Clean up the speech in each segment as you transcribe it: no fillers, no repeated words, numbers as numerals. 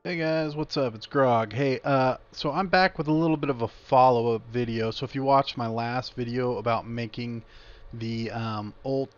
Hey guys, what's up? It's Grog. Hey, so I'm back with a little bit of a follow-up video. So if you watched my last video about making the ult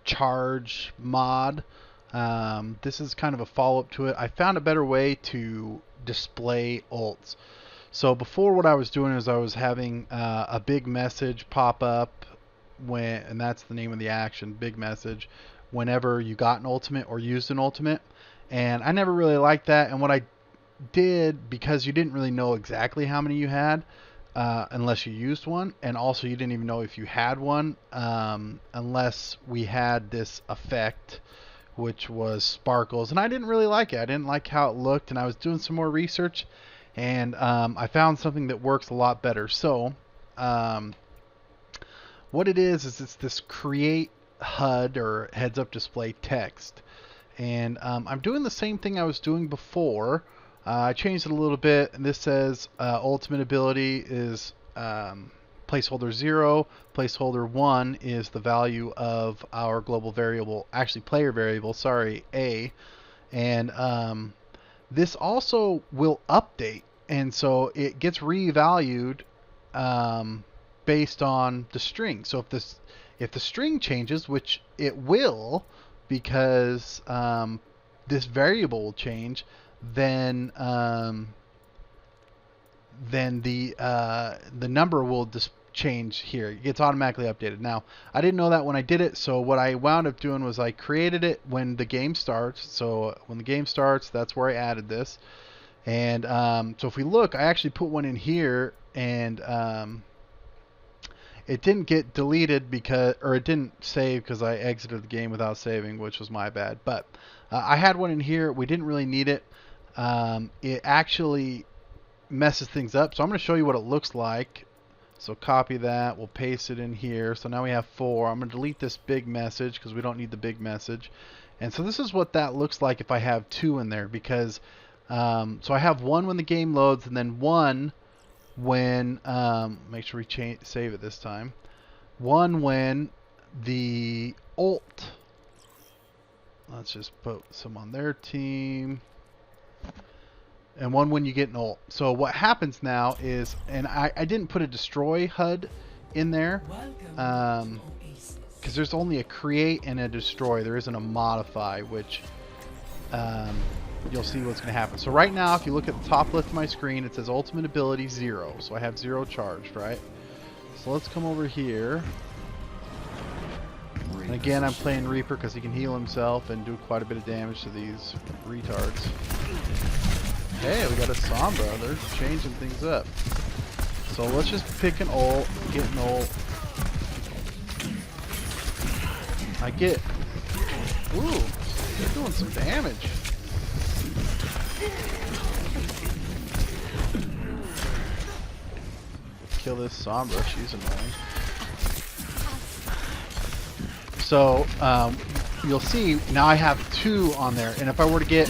charge mod, this is kind of a follow-up to it. I found a better way to display ults. So before, what I was doing is I was having a big message pop up and that's the name of the action, big message, whenever you got an ultimate or used an ultimate. And I never really liked that. And what I did, because you didn't really know exactly how many you had unless you used one, and also you didn't even know if you had one unless we had this effect, which was sparkles, and I didn't really like it. I didn't like how it looked, and I was doing some more research, and I found something that works a lot better. So um, what it is it's this create HUD or heads up display text, and I'm doing the same thing I was doing before. I changed it a little bit, and this says ultimate ability is placeholder 0, placeholder 1 is the value of our global variable, actually player variable, sorry, A. And this also will update, and so it gets revalued um, based on the string. So if the string changes, which it will, because this variable will change, then the number will just change here. It gets automatically updated. Now, I didn't know that when I did it, so what I wound up doing was I created it when the game starts. So when the game starts, that's where I added this. And so if we look, I actually put one in here, and it didn't get deleted because, or it didn't save because I exited the game without saving, which was my bad. But I had one in here. We didn't really need it. It actually messes things up. So I'm going to show you what it looks like. So copy that. We'll paste it in here. So now we have 4. I'm going to delete this big message because we don't need the big message. And so this is what that looks like if I have 2 in there, because so I have 1 when the game loads, and then 1 when make sure we save it this time. 1 when the ult. Let's just put some on their team. And 1 when you get an ult. So what happens now is, and I didn't put a destroy HUD in there because there's only a create and a destroy. There isn't a modify, which you'll see what's going to happen. So right now, if you look at the top left of my screen, it says ultimate ability 0. So I have 0 charged, right? So let's come over here. And again, I'm playing Reaper because he can heal himself and do quite a bit of damage to these retards. Hey, we got a Sombra. They're changing things up. So let's just pick an ult, get an ult. I get... Ooh, they're doing some damage. Kill this Sombra. She's annoying. So, you'll see, now I have 2 on there. And if I were to get...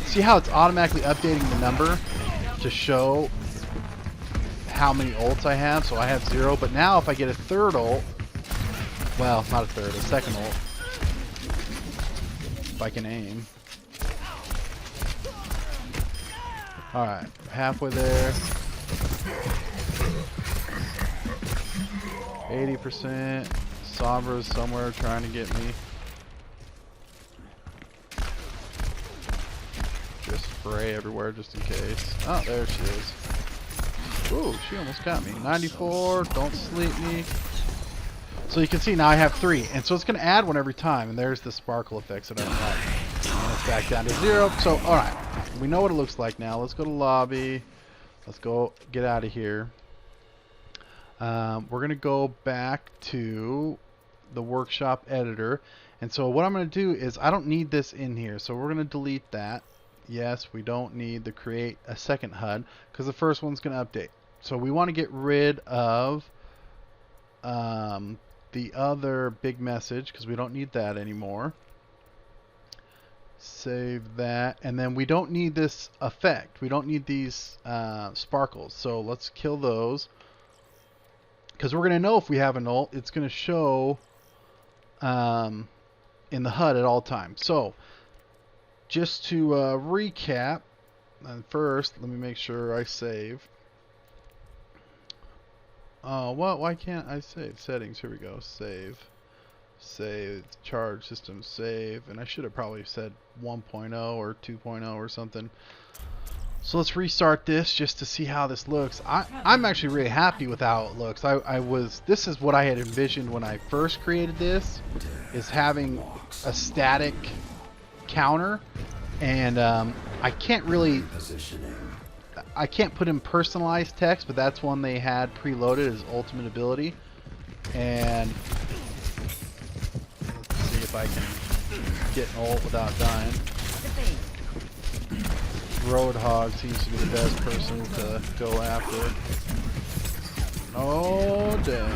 See how it's automatically updating the number to show how many ults I have? So I have 0, but now if I get a third ult, well, not a third, a second ult, if I can aim. Alright, halfway there. 80%. Sombra's somewhere trying to get me. Just spray everywhere just in case. Oh, there she is. Ooh, she almost got me. 94, don't sleep me. So you can see now I have 3. And so it's going to add one every time. And there's the sparkle effects that I don't like. And it's back down to 0. So, alright. We know what it looks like now. Let's go to lobby. Let's go get out of here. We're going to go back to the workshop editor. And so what I'm going to do is, I don't need this in here. So we're going to delete that. Yes, we don't need to create a second HUD because the first one's going to update. So we want to get rid of the other big message because we don't need that anymore. Save that. And then we don't need this effect. We don't need these sparkles. So let's kill those because we're going to know if we have an ult. It's going to show in the HUD at all times. So just to recap, and first let me make sure I save. Oh, what? Why can't I save? Settings. Here we go. Save. Save. Charge system. Save. And I should have probably said 1.0 or 2.0 or something. So let's restart this just to see how this looks. I'm actually really happy with how it looks. This is what I had envisioned when I first created this, is having a static counter, and I can't put in personalized text, but that's one they had preloaded as ultimate ability. And let's see if I can get an ult without dying. Roadhog seems to be the best person to go after. Oh, dang.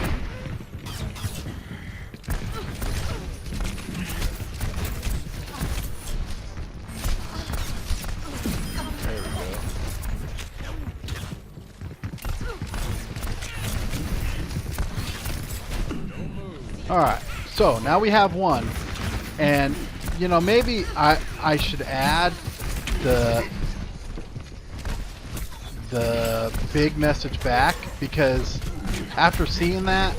There we go. Alright, so now we have one. And, you know, maybe I should add the big message back, because after seeing that,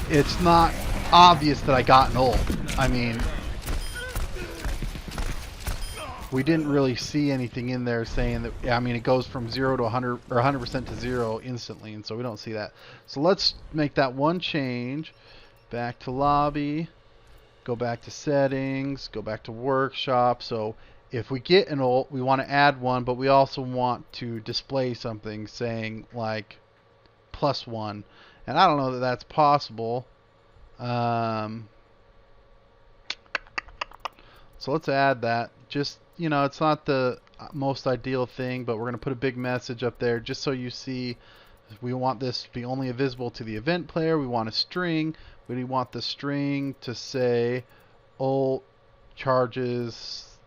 it's not obvious that I got an ult. I mean, we didn't really see anything in there saying that. I mean, it goes from 0 to 100 or 100% to 0 instantly, and so we don't see that. So let's make that one change. Back to lobby, go back to settings, go back to workshop. So if we get an ult, we want to add one, but we also want to display something saying like +1. And I don't know that that's possible. So let's add that. Just, you know, it's not the most ideal thing, but we're going to put a big message up there just so you see. We want this to be only visible to the event player. We want a string. We want the string to say ult charges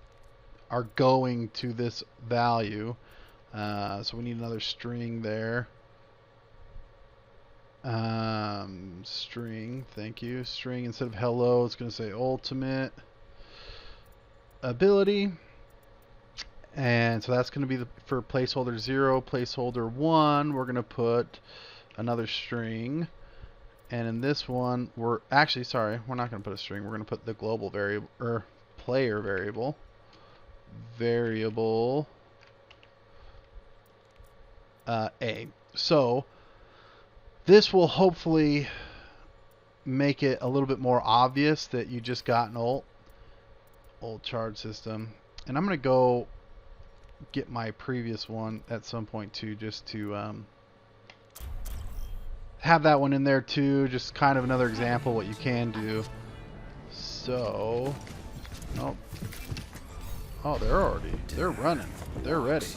are going to this value. So we need another string there. String, thank you. String, instead of hello, it's going to say ultimate ability. And so that's going to be for placeholder 0. Placeholder 1, we're going to put another string. And in this one, we're not going to put a string. We're going to put the global variable, or player variable. A. So this will hopefully make it a little bit more obvious that you just got an ult charge system. And I'm going to go get my previous one at some point too, just to have that one in there too, just kind of another example what you can do. So, oh, they're running, they're ready,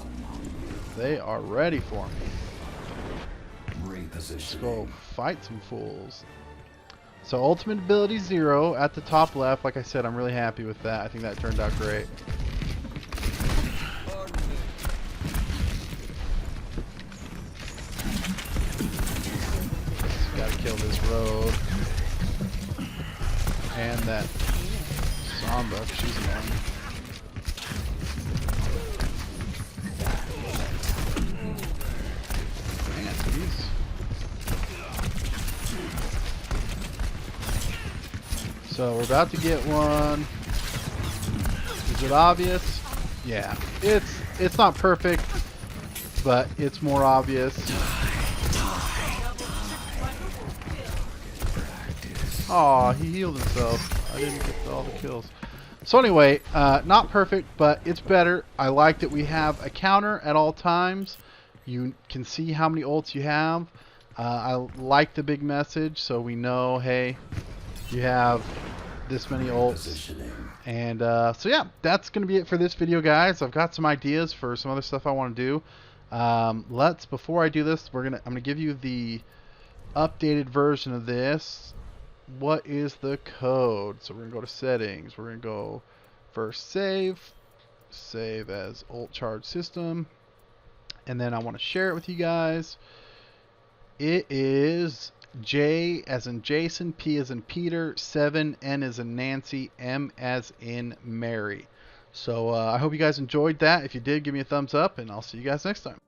they are ready for me. Let's go fight some fools. So ultimate ability 0 at the top left. Like I said, I'm really happy with that. I think that turned out great. Gotta kill this road. And that Sombra, she's annoying. Man, geez. So we're about to get one. Is it obvious? Yeah. It's not perfect, but it's more obvious. Aw, he healed himself. I didn't get all the kills. So anyway, not perfect, but it's better. I like that we have a counter at all times. You can see how many ults you have. I like the big message, so we know, hey, you have this many ults. And so yeah, that's going to be it for this video, guys. I've got some ideas for some other stuff I want to do. Before I do this, I'm going to give you the updated version of this. What is the code? So we're going to go to settings. We're going to go first save as ult charge system, and then I want to share it with you guys. It is J as in Jason, P as in Peter, 7, N as in Nancy, M as in Mary. So I hope you guys enjoyed that. If you did, give me a thumbs up, and I'll see you guys next time.